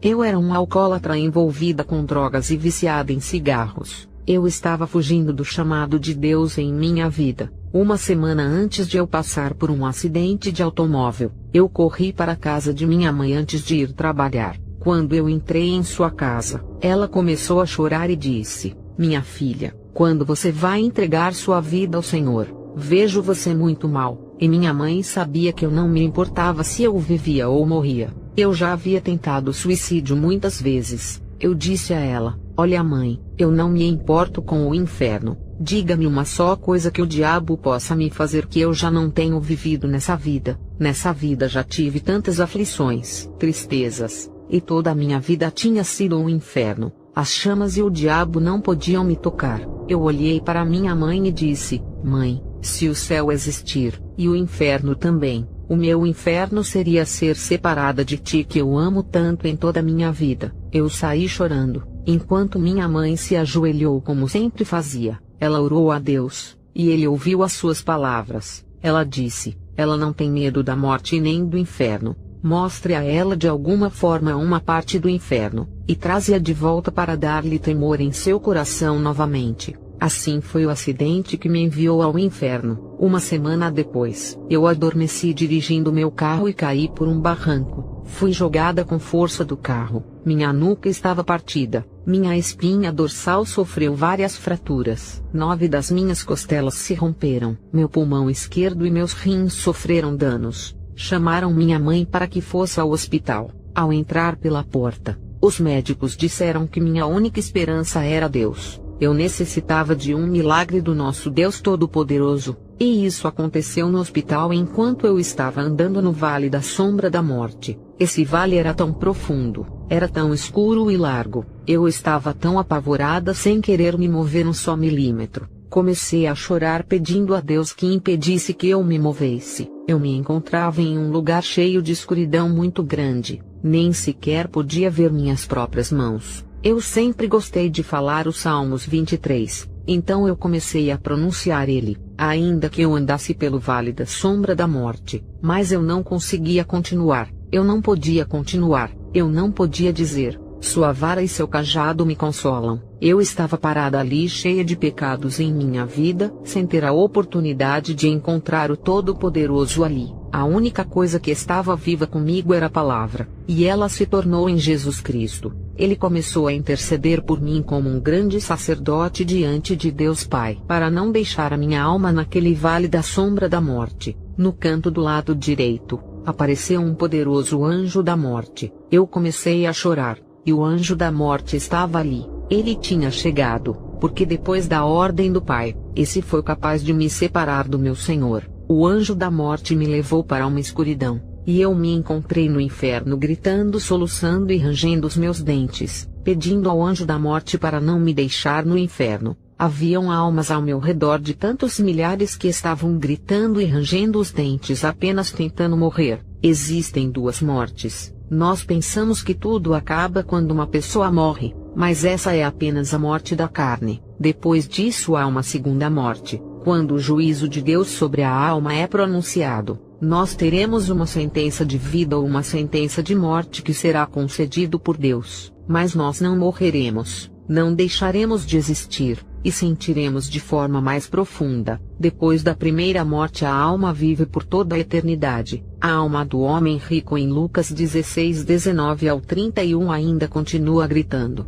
Eu era um alcoólatra envolvida com drogas e viciada em cigarros. Eu estava fugindo do chamado de Deus em minha vida. Uma semana antes de eu passar por um acidente de automóvel, eu corri para a casa de minha mãe antes de ir trabalhar. Quando eu entrei em sua casa, ela começou a chorar e disse: "Minha filha, quando você vai entregar sua vida ao Senhor? Vejo você muito mal." E minha mãe sabia que eu não me importava se eu vivia ou morria. Eu já havia tentado suicídio muitas vezes. Eu disse a ela: "Olha, mãe, eu não me importo com o inferno. Diga-me uma só coisa que o diabo possa me fazer que eu já não tenho vivido nessa vida. Nessa vida já tive tantas aflições, tristezas, e toda a minha vida tinha sido um inferno. As chamas e o diabo não podiam me tocar." Eu olhei para minha mãe e disse: "Mãe, se o céu existir, e o inferno também, o meu inferno seria ser separada de ti que eu amo tanto em toda a minha vida." Eu saí chorando, enquanto minha mãe se ajoelhou como sempre fazia. Ela orou a Deus, e ele ouviu as suas palavras. Ela disse: "Ela não tem medo da morte nem do inferno. Mostre a ela de alguma forma uma parte do inferno, e traze-a de volta para dar-lhe temor em seu coração novamente." Assim foi o acidente que me enviou ao inferno. Uma semana depois, eu adormeci dirigindo meu carro e caí por um barranco. Fui jogada com força do carro. Minha nuca estava partida. Minha espinha dorsal sofreu várias fraturas. 9 das minhas costelas se romperam. Meu pulmão esquerdo e meus rins sofreram danos. Chamaram minha mãe para que fosse ao hospital. Ao entrar pela porta, os médicos disseram que minha única esperança era Deus. Eu necessitava de um milagre do nosso Deus Todo-Poderoso, e isso aconteceu no hospital enquanto eu estava andando no Vale da Sombra da Morte. Esse vale era tão profundo, era tão escuro e largo, eu estava tão apavorada sem querer me mover um só milímetro. Comecei a chorar pedindo a Deus que impedisse que eu me movesse. Eu me encontrava em um lugar cheio de escuridão muito grande, nem sequer podia ver minhas próprias mãos. Eu sempre gostei de falar os Salmos 23, então eu comecei a pronunciar ele, ainda que eu andasse pelo vale da sombra da morte, mas eu não conseguia continuar, eu não podia continuar, eu não podia dizer: "Sua vara e seu cajado me consolam." Eu estava parada ali cheia de pecados em minha vida, sem ter a oportunidade de encontrar o Todo-Poderoso ali. A única coisa que estava viva comigo era a palavra, e ela se tornou em Jesus Cristo. Ele começou a interceder por mim como um grande sacerdote diante de Deus Pai, para não deixar a minha alma naquele vale da sombra da morte. No canto do lado direito, apareceu um poderoso anjo da morte. Eu comecei a chorar, e o anjo da morte estava ali. Ele tinha chegado, porque depois da ordem do Pai, esse foi capaz de me separar do meu Senhor. O anjo da morte me levou para uma escuridão, e eu me encontrei no inferno gritando, soluçando e rangendo os meus dentes, pedindo ao anjo da morte para não me deixar no inferno. Haviam almas ao meu redor de tantos milhares que estavam gritando e rangendo os dentes apenas tentando morrer. Existem duas mortes. Nós pensamos que tudo acaba quando uma pessoa morre, mas essa é apenas a morte da carne. Depois disso há uma segunda morte, quando o juízo de Deus sobre a alma é pronunciado. Nós teremos uma sentença de vida ou uma sentença de morte que será concedido por Deus, mas nós não morreremos, não deixaremos de existir, e sentiremos de forma mais profunda. Depois da primeira morte a alma vive por toda a eternidade. A alma do homem rico em Lucas 16:19-31 ainda continua gritando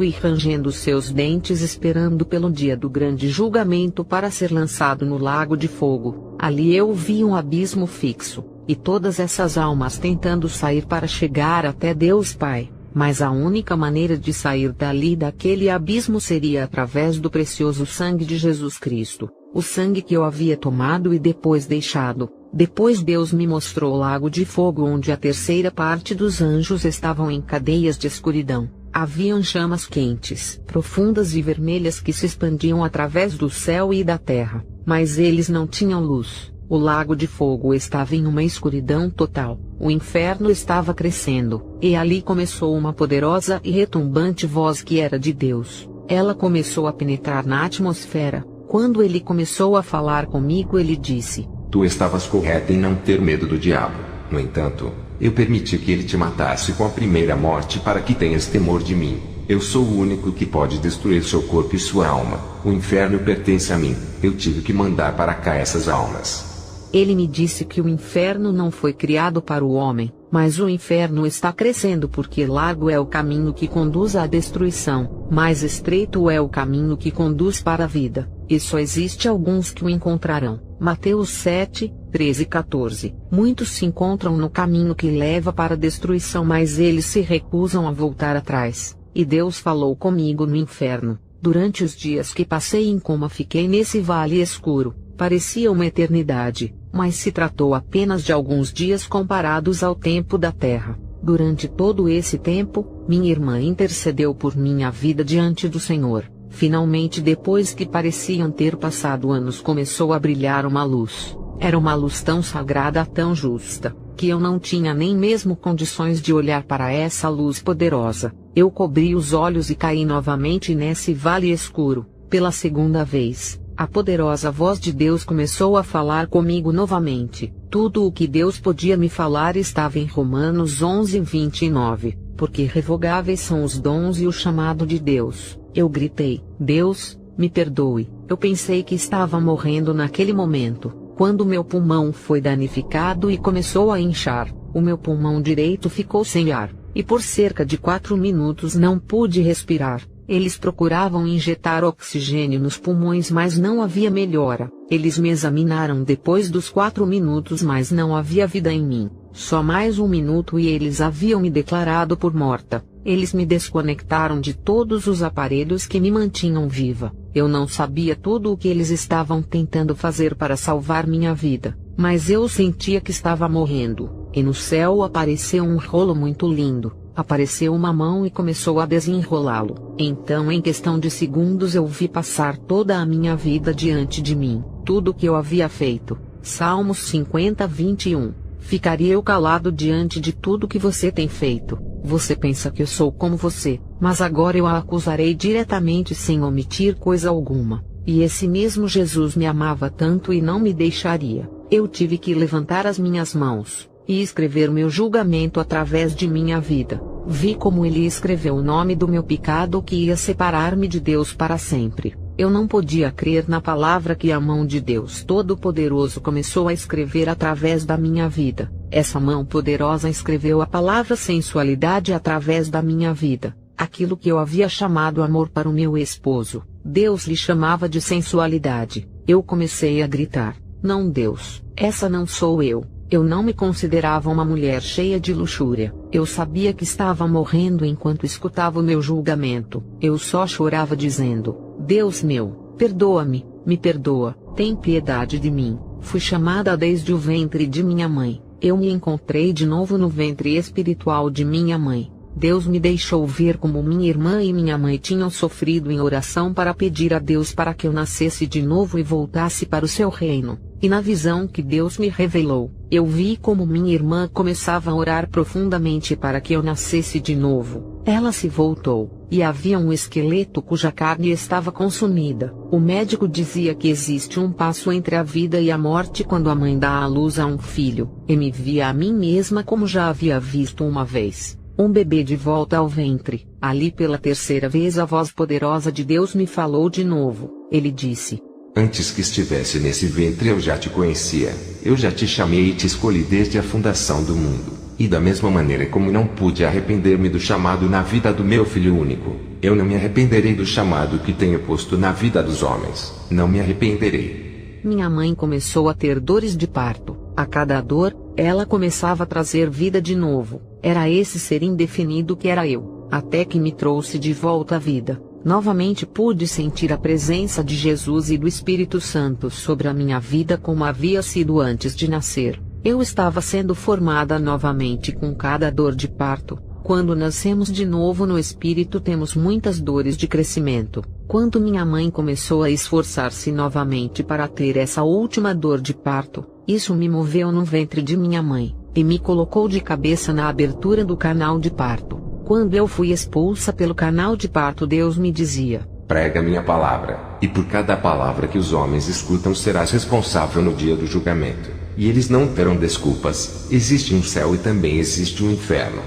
e rangendo seus dentes esperando pelo dia do grande julgamento para ser lançado no lago de fogo. Ali eu vi um abismo fixo, e todas essas almas tentando sair para chegar até Deus Pai. Mas a única maneira de sair dali daquele abismo seria através do precioso sangue de Jesus Cristo, o sangue que eu havia tomado e depois deixado. Depois Deus me mostrou o lago de fogo onde a terceira parte dos anjos estavam em cadeias de escuridão. Haviam chamas quentes, profundas e vermelhas que se expandiam através do céu e da terra, mas eles não tinham luz. O lago de fogo estava em uma escuridão total. O inferno estava crescendo, e ali começou uma poderosa e retumbante voz que era de Deus. Ela começou a penetrar na atmosfera. Quando ele começou a falar comigo, ele disse: Tu estavas correta em não ter medo do diabo. No entanto, Eu permiti que ele te matasse com a primeira morte para que tenhas temor de mim. Eu sou o único que pode destruir seu corpo e sua alma. O inferno pertence a mim. Eu tive que mandar para cá essas almas. Ele me disse que o inferno não foi criado para o homem, mas o inferno está crescendo porque largo é o caminho que conduz à destruição, mais estreito é o caminho que conduz para a vida, e só existe alguns que o encontrarão. Mateus 7, 13 e 14. Muitos se encontram no caminho que leva para a destruição, mas eles se recusam a voltar atrás. E Deus falou comigo no inferno. Durante os dias que passei em coma fiquei nesse vale escuro. Parecia uma eternidade, mas se tratou apenas de alguns dias comparados ao tempo da terra. Durante todo esse tempo, minha irmã intercedeu por minha vida diante do Senhor. Finalmente, depois que pareciam ter passado anos, começou a brilhar uma luz. Era uma luz tão sagrada, tão justa, que eu não tinha nem mesmo condições de olhar para essa luz poderosa. Eu cobri os olhos e caí novamente nesse vale escuro. Pela segunda vez, a poderosa voz de Deus começou a falar comigo novamente. Tudo o que Deus podia me falar estava em Romanos 11, 29. Porque revogáveis são os dons e o chamado de Deus. Eu gritei: Deus, me perdoe. Eu pensei que estava morrendo naquele momento. Quando meu pulmão foi danificado e começou a inchar, o meu pulmão direito ficou sem ar, e por cerca de 4 minutos não pude respirar. Eles procuravam injetar oxigênio nos pulmões, mas não havia melhora. Eles me examinaram depois dos 4 minutos, mas não havia vida em mim. Só mais 1 minuto e eles haviam me declarado por morta. Eles me desconectaram de todos os aparelhos que me mantinham viva. Eu não sabia tudo o que eles estavam tentando fazer para salvar minha vida, mas eu sentia que estava morrendo. E no céu apareceu um rolo muito lindo. Apareceu uma mão e começou a desenrolá-lo. Então, em questão de segundos, eu vi passar toda a minha vida diante de mim, tudo o que eu havia feito. Salmos 50, 21. Ficaria eu calado diante de tudo que você tem feito? Você pensa que eu sou como você, mas agora eu a acusarei diretamente sem omitir coisa alguma. E esse mesmo Jesus me amava tanto e não me deixaria. Eu tive que levantar as minhas mãos e escrever meu julgamento através de minha vida. Vi como ele escreveu o nome do meu pecado que ia separar-me de Deus para sempre. Eu não podia crer na palavra que a mão de Deus Todo-Poderoso começou a escrever através da minha vida. Essa mão poderosa escreveu a palavra sensualidade através da minha vida. Aquilo que eu havia chamado amor para o meu esposo, Deus lhe chamava de sensualidade. Eu comecei a gritar: não, Deus, essa não sou eu. Eu não me considerava uma mulher cheia de luxúria. Eu sabia que estava morrendo enquanto escutava o meu julgamento. Eu só chorava dizendo: Deus meu, perdoa-me, me perdoa, tem piedade de mim. Fui chamada desde o ventre de minha mãe. Eu me encontrei de novo no ventre espiritual de minha mãe. Deus me deixou ver como minha irmã e minha mãe tinham sofrido em oração para pedir a Deus para que eu nascesse de novo e voltasse para o seu reino. E na visão que Deus me revelou, eu vi como minha irmã começava a orar profundamente para que eu nascesse de novo. Ela se voltou, e havia um esqueleto cuja carne estava consumida. O médico dizia que existe um passo entre a vida e a morte quando a mãe dá à luz a um filho. E me via a mim mesma como já havia visto uma vez. Um bebê de volta ao ventre. Ali pela terceira vez a voz poderosa de Deus me falou de novo. Ele disse: antes que estivesse nesse ventre eu já te conhecia. Eu já te chamei e te escolhi desde a fundação do mundo. E da mesma maneira como não pude arrepender-me do chamado na vida do meu filho único, eu não me arrependerei do chamado que tenho posto na vida dos homens. Não me arrependerei. Minha mãe começou a ter dores de parto. A cada dor, ela começava a trazer vida de novo. Era esse ser indefinido que era eu, até que me trouxe de volta à vida. Novamente pude sentir a presença de Jesus e do Espírito Santo sobre a minha vida como havia sido antes de nascer. Eu estava sendo formada novamente com cada dor de parto. Quando nascemos de novo no Espírito temos muitas dores de crescimento. Quando minha mãe começou a esforçar-se novamente para ter essa última dor de parto, isso me moveu no ventre de minha mãe, e me colocou de cabeça na abertura do canal de parto. Quando eu fui expulsa pelo canal de parto, Deus me dizia: prega minha palavra, e por cada palavra que os homens escutam serás responsável no dia do julgamento. e eles não terão desculpas. Existe um céu e também existe um inferno.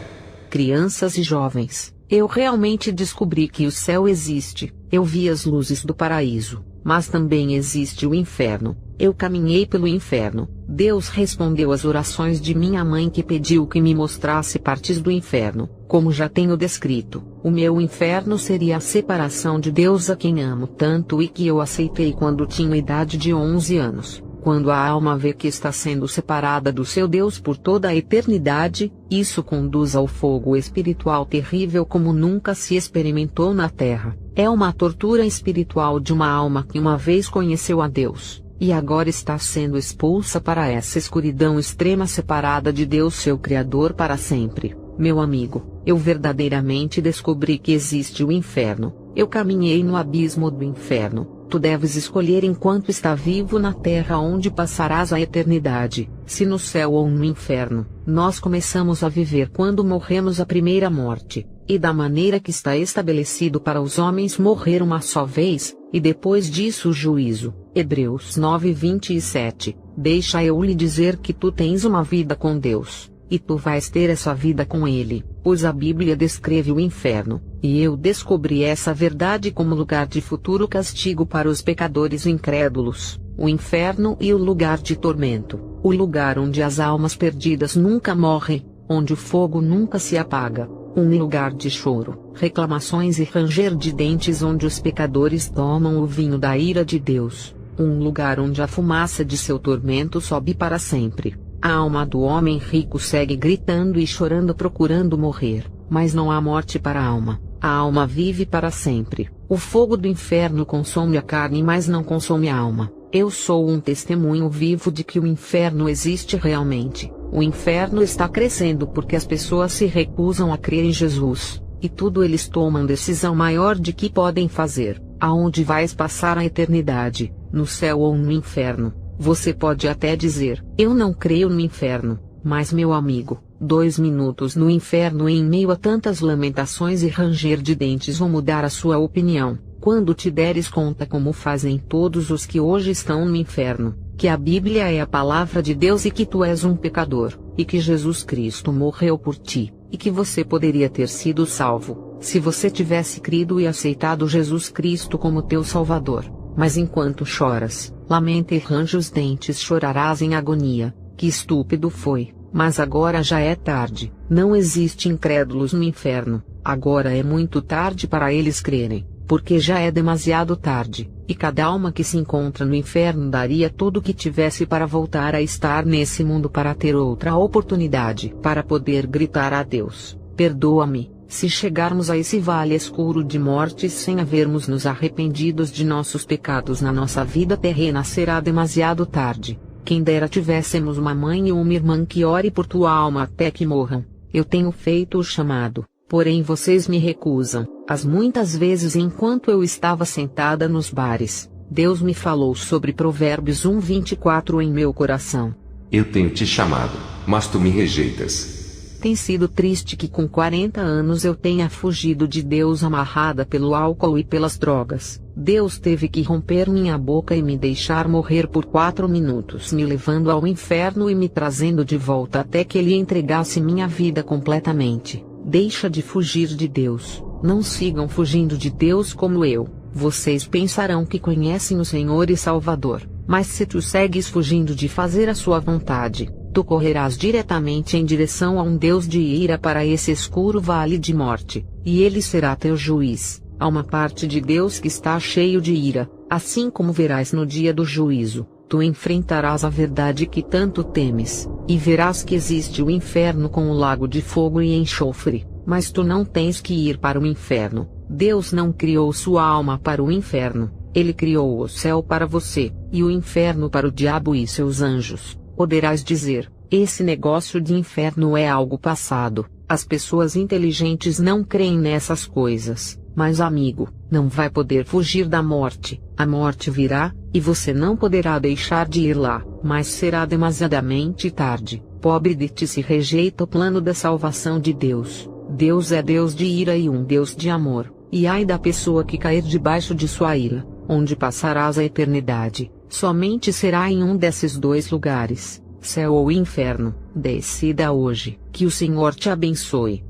Crianças e jovens, eu realmente descobri que o céu existe. Eu vi as luzes do paraíso, mas também existe o inferno. Eu caminhei pelo inferno. Deus respondeu às orações de minha mãe que pediu que me mostrasse partes do inferno. Como já tenho descrito, o meu inferno seria a separação de Deus a quem amo tanto e que eu aceitei quando tinha idade de 11 anos. Quando a alma vê que está sendo separada do seu Deus por toda a eternidade, isso conduz ao fogo espiritual terrível como nunca se experimentou na terra. É uma tortura espiritual de uma alma que uma vez conheceu a Deus, e agora está sendo expulsa para essa escuridão extrema separada de Deus seu Criador para sempre. Meu amigo, eu verdadeiramente descobri que existe o inferno. Eu caminhei no abismo do inferno. Tu deves escolher enquanto está vivo na terra onde passarás a eternidade, se no céu ou no inferno. Nós começamos a viver quando morremos a primeira morte, e da maneira que está estabelecido para os homens morrer uma só vez, e depois disso o juízo. Hebreus 9:27. Deixa eu lhe dizer que tu tens uma vida com Deus, e tu vais ter essa vida com Ele, pois a Bíblia descreve o inferno, e eu descobri essa verdade como lugar de futuro castigo para os pecadores incrédulos, o inferno e o lugar de tormento, o lugar onde as almas perdidas nunca morrem, onde o fogo nunca se apaga, um lugar de choro, reclamações e ranger de dentes onde os pecadores tomam o vinho da ira de Deus, um lugar onde a fumaça de seu tormento sobe para sempre. A alma do homem rico segue gritando e chorando procurando morrer, mas não há morte para a alma. A alma vive para sempre. O fogo do inferno consome a carne, mas não consome a alma. Eu sou um testemunho vivo de que o inferno existe realmente. O inferno está crescendo porque as pessoas se recusam a crer em Jesus, e tudo eles tomam decisão maior de que podem fazer. Aonde vais passar a eternidade, no céu ou no inferno? Você pode até dizer, eu não creio no inferno, mas meu amigo, 2 minutos no inferno em meio a tantas lamentações e ranger de dentes vão mudar a sua opinião, quando te deres conta como fazem todos os que hoje estão no inferno, que a Bíblia é a palavra de Deus e que tu és um pecador, e que Jesus Cristo morreu por ti, e que você poderia ter sido salvo, se você tivesse crido e aceitado Jesus Cristo como teu Salvador. Mas enquanto choras, lamenta e range os dentes, chorarás em agonia. Que estúpido foi, mas agora já é tarde. Não existe incrédulos no inferno. Agora é muito tarde para eles crerem, porque já é demasiado tarde, e cada alma que se encontra no inferno daria tudo o que tivesse para voltar a estar nesse mundo para ter outra oportunidade, para poder gritar a Deus, perdoa-me. Se chegarmos a esse vale escuro de morte sem havermos nos arrependidos de nossos pecados na nossa vida terrena, será demasiado tarde. Quem dera tivéssemos uma mãe ou uma irmã que ore por tua alma até que morram. Eu tenho feito o chamado, porém vocês me recusam. As muitas vezes enquanto eu estava sentada nos bares, Deus me falou sobre Provérbios 1:24 em meu coração. Eu tenho te chamado, mas tu me rejeitas. Tem sido triste que com 40 anos eu tenha fugido de Deus amarrada pelo álcool e pelas drogas. Deus teve que romper minha boca e me deixar morrer por 4 minutos, me levando ao inferno e me trazendo de volta até que Ele entregasse minha vida completamente. Deixa de fugir de Deus. Não sigam fugindo de Deus como eu. Vocês pensarão que conhecem o Senhor e Salvador, mas se tu segues fugindo de fazer a sua vontade, tu correrás diretamente em direção a um Deus de ira para esse escuro vale de morte, e Ele será teu juiz. Há uma parte de Deus que está cheio de ira, assim como verás no dia do juízo. Tu enfrentarás a verdade que tanto temes, e verás que existe o inferno com o lago de fogo e enxofre, mas tu não tens que ir para o inferno. Deus não criou sua alma para o inferno, Ele criou o céu para você, e o inferno para o diabo e seus anjos. Poderás dizer, esse negócio de inferno é algo passado, as pessoas inteligentes não creem nessas coisas, mas amigo, não vai poder fugir da morte, a morte virá, e você não poderá deixar de ir lá, mas será demasiadamente tarde. Pobre de ti se rejeita o plano da salvação de Deus. Deus é Deus de ira e um Deus de amor, e ai da pessoa que cair debaixo de sua ira, onde passarás a eternidade. Somente será em um desses dois lugares. céu ou inferno, decida hoje. Que o Senhor te abençoe.